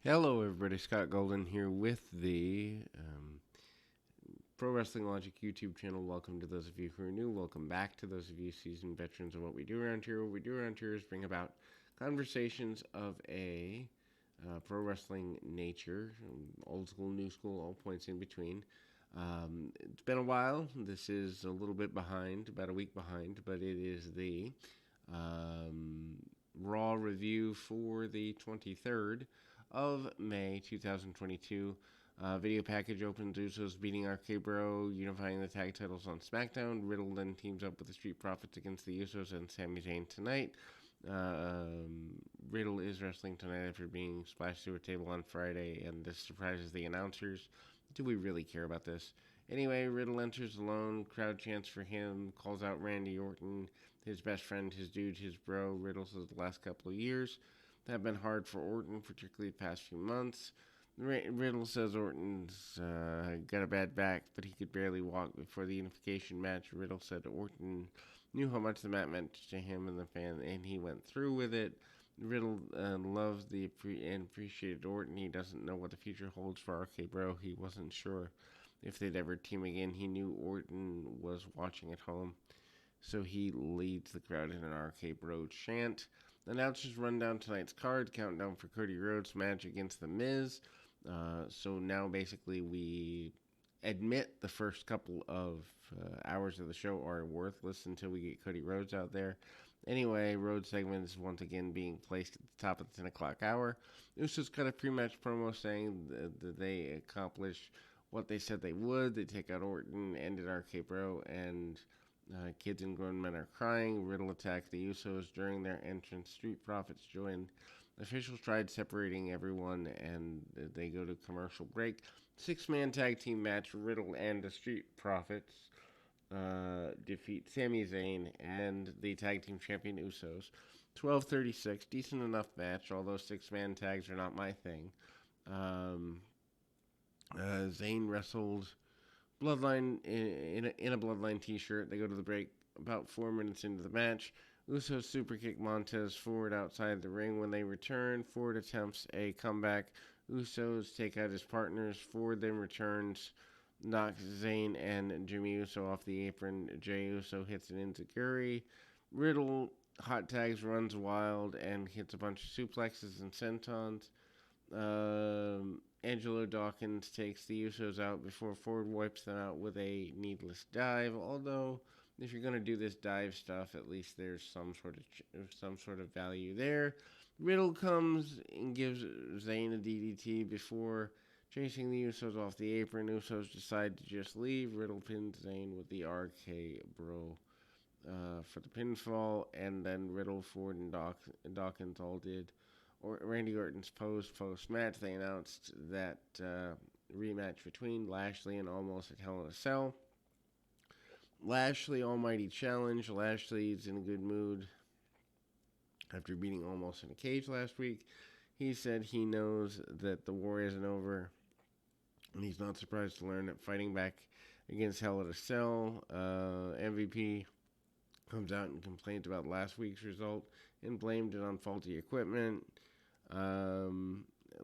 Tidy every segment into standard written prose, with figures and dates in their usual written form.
Hello, everybody. Scott Golden here with the Pro Wrestling Logic YouTube channel. Welcome to those of you who are new. Welcome back to those of you seasoned veterans of what we do around here. What we do around here is bring about conversations of a pro wrestling nature, old school, new school, all points in between. It's been a while. This is a little bit behind, about a week behind, but it is the um, Raw review for the 23rd of May 2022. Video package opens Usos beating RK Bro, unifying the tag titles on SmackDown. Riddle then teams up with the Street Profits against the Usos and Sami Zayn tonight. Riddle is wrestling tonight after being splashed through a table on Friday, and this surprises the announcers. Do we really care about this? Anyway, Riddle enters alone, crowd chants for him, calls out Randy Orton, his best friend, his dude, his bro. Riddle says the last couple of years have been hard for Orton, particularly the past few months. Riddle says Orton's got a bad back, but he could barely walk before the unification match. Riddle said Orton knew how much the match meant to him and the fan, and he went through with it. Riddle loves and appreciated Orton. He doesn't know what the future holds for RK Bro. He wasn't sure if they'd ever team again. He knew Orton was watching at home, so he leads the crowd in an RK Bro chant. The announcers run down tonight's card, countdown for Cody Rhodes' match against The Miz. So now basically we admit the first couple of hours of the show are worthless until we get Cody Rhodes out there. Anyway, Rhodes segment is once again being placed at the top of the 10 o'clock hour. Usos cut a pre-match promo saying that they accomplished what they said they would. They take out Orton, ended RK Bro, and kids and grown men are crying. Riddle attacked the Usos during their entrance. Street Profits joined. Officials tried separating everyone, and they go to commercial break. Six-man tag team match. Riddle and the Street Profits defeat Sami Zayn and the tag team champion Usos. 12:36, decent enough match, although six-man tags are not my thing. Zayn wrestled Bloodline in a Bloodline t-shirt. They go to the break about 4 minutes into the match. Usos superkick Montez Ford outside the ring. When they return, Ford attempts a comeback. Usos take out his partners. Ford then returns, knocks Zayn and Jimmy Uso off the apron. Jey Uso hits an enziguri. Riddle hot tags, runs wild, and hits a bunch of suplexes and sentons. Angelo Dawkins takes the Usos out before Ford wipes them out with a needless dive. Although, if you're gonna do this dive stuff, at least there's some sort of value there. Riddle comes and gives Zayn a DDT before chasing the Usos off the apron. Usos decide to just leave. Riddle pins Zayn with the RK Bro for the pinfall, and then Riddle, Ford, and Dawkins all did Randy Orton's post-match. They announced that rematch between Lashley and Almost at Hell in a Cell. Lashley Almighty Challenge. Lashley's in a good mood after beating Almost in a cage last week. He said he knows that the war isn't over, and he's not surprised to learn that fighting back against Hell in a Cell, MVP comes out and complains about last week's result and blamed it on faulty equipment.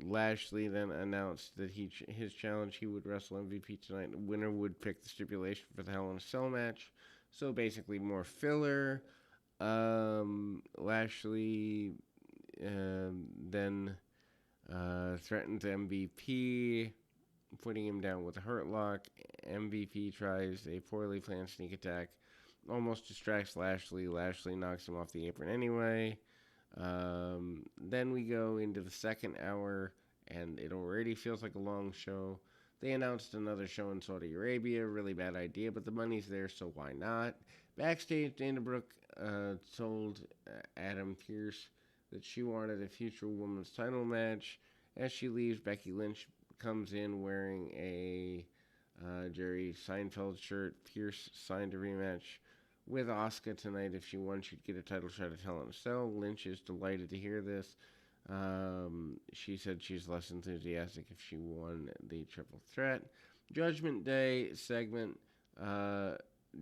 Lashley then announced that his challenge, he would wrestle MVP tonight. The winner would pick the stipulation for the Hell in a Cell match. So basically more filler. Lashley then threatens MVP, putting him down with a hurt lock. MVP tries a poorly planned sneak attack, almost distracts Lashley. Lashley knocks him off the apron anyway. Then we go into the second hour, and it already feels like a long show. They announced another show in Saudi Arabia. Really bad idea, but the money's there, so why not? Backstage, Dana Brooke told Adam Pearce that she wanted a future women's title match. As she leaves, Becky Lynch comes in wearing a Jerry Seinfeld shirt. Pearce signed a rematch with Asuka tonight. If she won, she'd get a title shot at Hell in a Cell. Lynch is delighted to hear this. She said she's less enthusiastic if she won the triple threat. Judgment Day segment.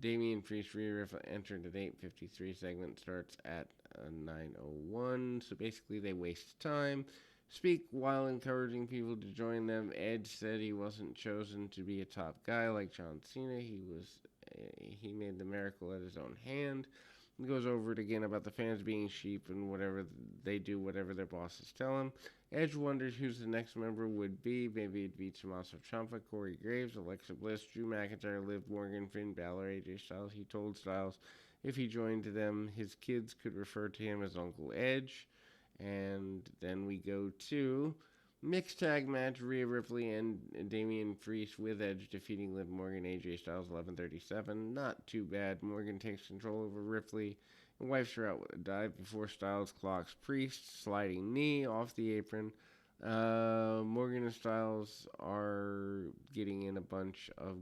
Damian Priest re-riff entered at 8:53. Segment starts at 9:01. So basically, they waste time. speak while encouraging people to join them. Edge said he wasn't chosen to be a top guy like John Cena. He made the miracle at his own hand. He goes over it again about the fans being sheep and whatever they do, whatever their bosses tell them. Edge wonders who's the next member would be. Maybe it'd be Tommaso Ciampa, Corey Graves, Alexa Bliss, Drew McIntyre, Liv Morgan, Finn Balor, AJ Styles. He told Styles if he joined them, his kids could refer to him as Uncle Edge. And then we go to mixed tag match: Rhea Ripley and Damian Priest with Edge defeating Liv Morgan, AJ Styles, 11:37. Not too bad. Morgan takes control over Ripley and wipes her out with a dive before Styles clocks Priest, sliding knee off the apron. Morgan and Styles are getting in a bunch of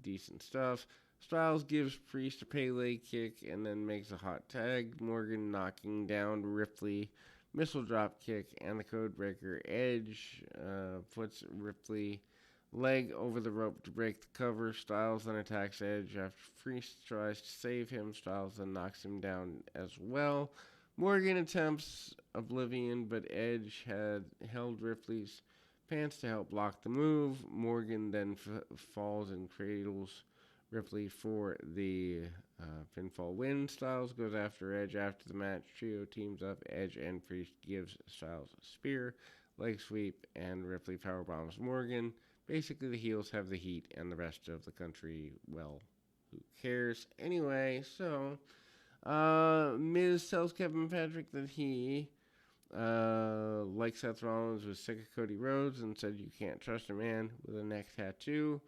decent stuff. Styles gives Priest a Pele kick and then makes a hot tag. Morgan knocking down Ripley, missile drop kick, and the code breaker. Edge puts Ripley leg over the rope to break the cover. Styles then attacks Edge after Priest tries to save him. Styles then knocks him down as well. Morgan attempts Oblivion, but Edge had held Ripley's pants to help block the move. Morgan then falls and cradles Ripley for the pinfall win. Styles goes after Edge after the match. Trio teams up. Edge and Priest gives Styles a spear, leg sweep, and Ripley powerbombs Morgan. Basically, the heels have the heat, and the rest of the country, well, who cares? Anyway, so Miz tells Kevin Patrick that he, like Seth Rollins, was sick of Cody Rhodes and said you can't trust a man with a neck tattoo.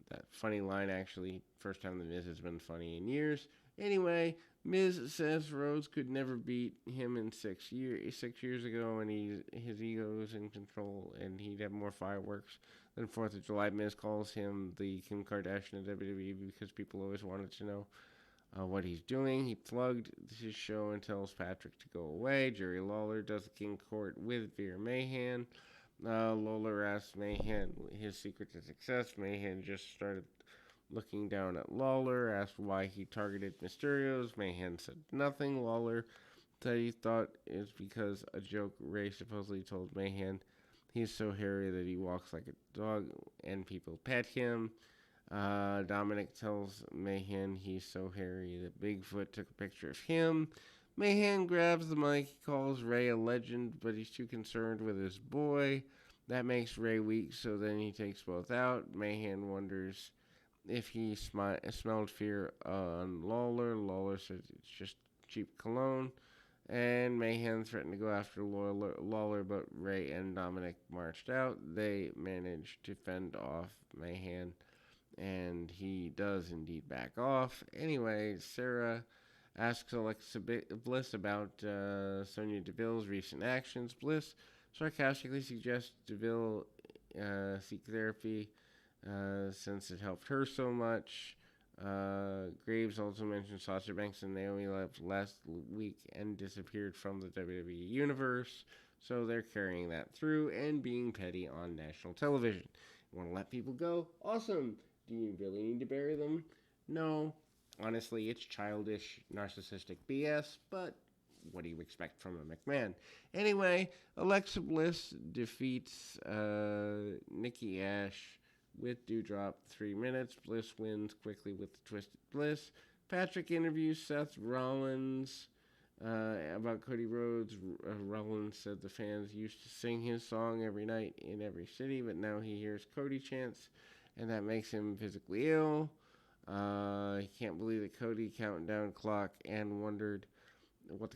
That funny line, actually, first time the Miz has been funny in years. Anyway, Miz says Rhodes could never beat him in 6 years. 6 years ago, and his ego is in control, and he'd have more fireworks than 4th of July. Miz calls him the Kim Kardashian of WWE because people always wanted to know what he's doing. He plugged his show and tells Patrick to go away. Jerry Lawler does the King Court with Veer Mahan. Lawler asks Mahan his secret to success. Mahan just started looking down at Lawler, asked why he targeted Mysterios. Mahan said nothing. Lawler said he thought it was because a joke Ray supposedly told Mahan he's so hairy that he walks like a dog and people pet him. Dominic tells Mahan he's so hairy that Bigfoot took a picture of him. Mahan grabs the mic. He calls Ray a legend, but he's too concerned with his boy. That makes Ray weak, so then he takes both out. Mahan wonders if he smelled fear on Lawler. Lawler says it's just cheap cologne. And Mahan threatened to go after Lawler, but Ray and Dominic marched out. They managed to fend off Mahan, and he does indeed back off. Anyway, Sarah asks Alexa Bliss about Sonya Deville's recent actions. Bliss sarcastically suggests Deville seek therapy since it helped her so much. Graves also mentioned Sasha Banks and Naomi left last week and disappeared from the WWE Universe. So they're carrying that through and being petty on national television. You want to let people go? Awesome. Do you really need to bury them? No. Honestly, it's childish, narcissistic BS, but what do you expect from a McMahon? Anyway, Alexa Bliss defeats Nikki Ash with Doudrop 3 minutes. Bliss wins quickly with the Twisted Bliss. Patrick interviews Seth Rollins about Cody Rhodes. Rollins said the fans used to sing his song every night in every city, but now he hears Cody chants, and that makes him physically ill. He can't believe that Cody countdown clock and wondered what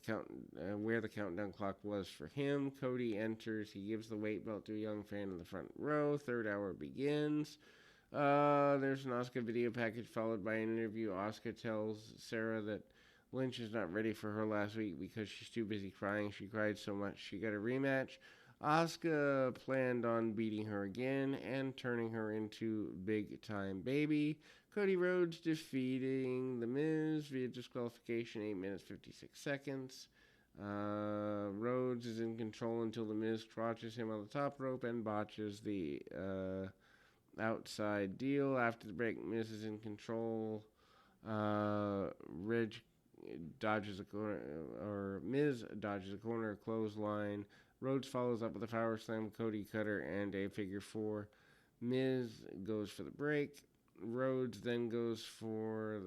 where the countdown clock was for him. Cody enters. He gives the weight belt to a young fan in the front row. Third hour begins. There's an Asuka video package followed by an interview. Asuka tells Sarah that Lynch is not ready for her last week because she's too busy crying. She cried so much she got a rematch. Asuka planned on beating her again and turning her into big time baby. Cody Rhodes defeating The Miz via disqualification, 8 minutes 56 seconds. Rhodes is in control until The Miz crotches him on the top rope and botches the outside deal. After the break, Miz is in control. Miz dodges a corner clothesline, Rhodes follows up with a power slam, Cody Cutter, and a figure four. Miz goes for the break. Rhodes then goes to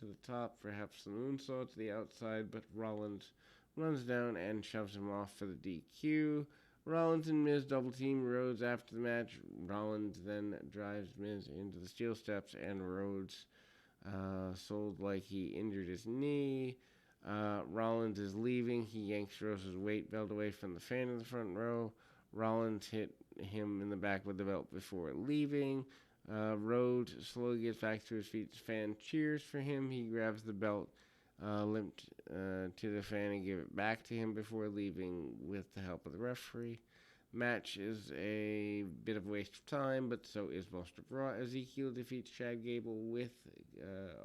the top, perhaps the moonsault to the outside, but Rollins runs down and shoves him off for the DQ. Rollins and Miz double team Rhodes after the match. Rollins then drives Miz into the steel steps, and Rhodes sold like he injured his knee. Rollins is leaving. He yanks Rose's weight belt away from the fan in the front row. Rollins hit him in the back with the belt before leaving. Rhodes slowly gets back to his feet. The fan cheers for him. He grabs the belt, limped to the fan, and give it back to him before leaving with the help of the referee. Match is a bit of a waste of time, but so is most of Raw. Ezekiel defeats Chad Gable with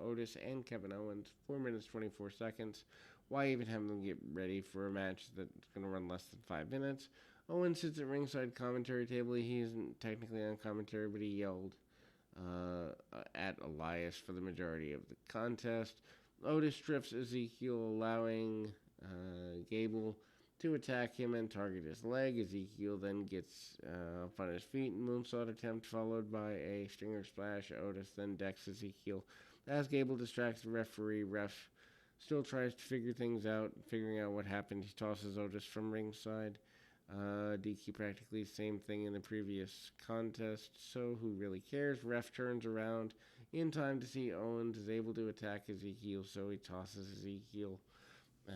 Otis and Kevin Owens. 4 minutes, 24 seconds. Why even have them get ready for a match that's going to run less than 5 minutes? Owens sits at ringside commentary table. He isn't technically on commentary, but he yelled at Elias for the majority of the contest. Otis strips Ezekiel, allowing Gable to attack him and target his leg. Ezekiel then gets up on his feet and moonsault attempt, followed by a stinger splash. Otis then decks Ezekiel. As Gable distracts the referee, ref still tries to figuring out what happened. He tosses Otis from ringside. DQ practically same thing in the previous contest, so who really cares? Ref turns around in time to see Owens is able to attack Ezekiel, so he tosses Ezekiel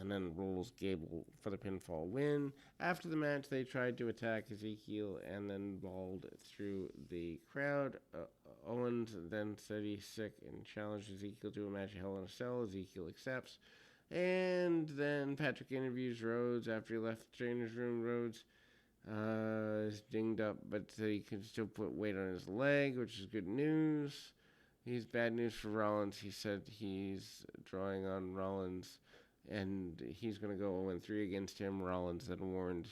and then rolls Gable for the pinfall win. After the match, they tried to attack Ezekiel and then balled through the crowd. Owens then said he's sick and challenged Ezekiel to a match at Hell in a Cell. Ezekiel accepts. And then Patrick interviews Rhodes after he left the trainer's room. Rhodes is dinged up, but he can still put weight on his leg, which is good news. He's bad news for Rollins. He said he's drawing on Rollins, and he's going to go 0-3 against him. Rollins then warned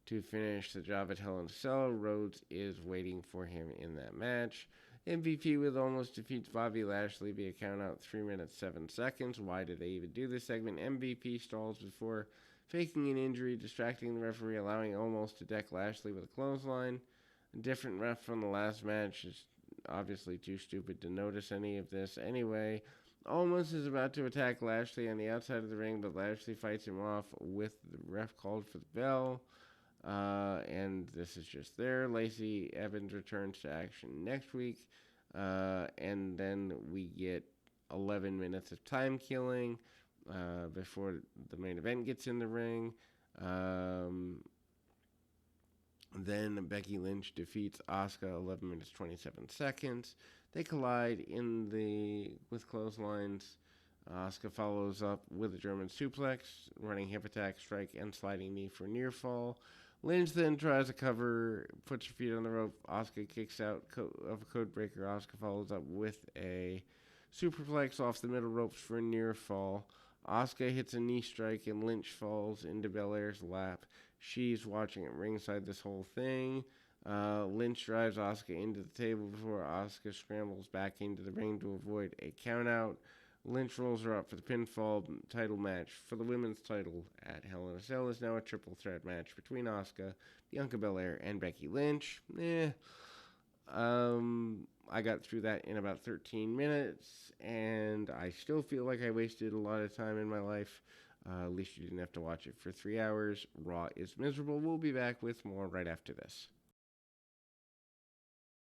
to finish the job at Hell in a Cell. Rhodes is waiting for him in that match. MVP with almost defeats Bobby Lashley via countout 3 minutes 7 seconds. Why did they even do this segment? MVP stalls before faking an injury, distracting the referee, allowing Omos to deck Lashley with a clothesline. A different ref from the last match is obviously too stupid to notice any of this. Anyway, Omos is about to attack Lashley on the outside of the ring, but Lashley fights him off with the ref called for the bell. And this is just there. Lacey Evans returns to action next week. And then we get 11 minutes of time killing before the main event gets in the ring. Then Becky Lynch defeats Asuka, 11 minutes 27 seconds. They collide with clotheslines. Asuka follows up with a German suplex, running hip attack, strike, and sliding knee for near fall. Lynch then tries to cover, puts her feet on the rope. Asuka kicks out of a code breaker. Asuka follows up with a superplex off the middle ropes for a near fall. Asuka hits a knee strike and Lynch falls into Belair's lap. She's watching at ringside this whole thing. Lynch drives Asuka into the table before Asuka scrambles back into the ring to avoid a countout. Lynch rolls her up for the pinfall title match for the women's title at Hell in a Cell. Is now a triple threat match between Asuka, Bianca Belair, and Becky Lynch. I got through that in about 13 minutes, and I still feel like I wasted a lot of time in my life. At least you didn't have to watch it for 3 hours. Raw is miserable. We'll be back with more right after this.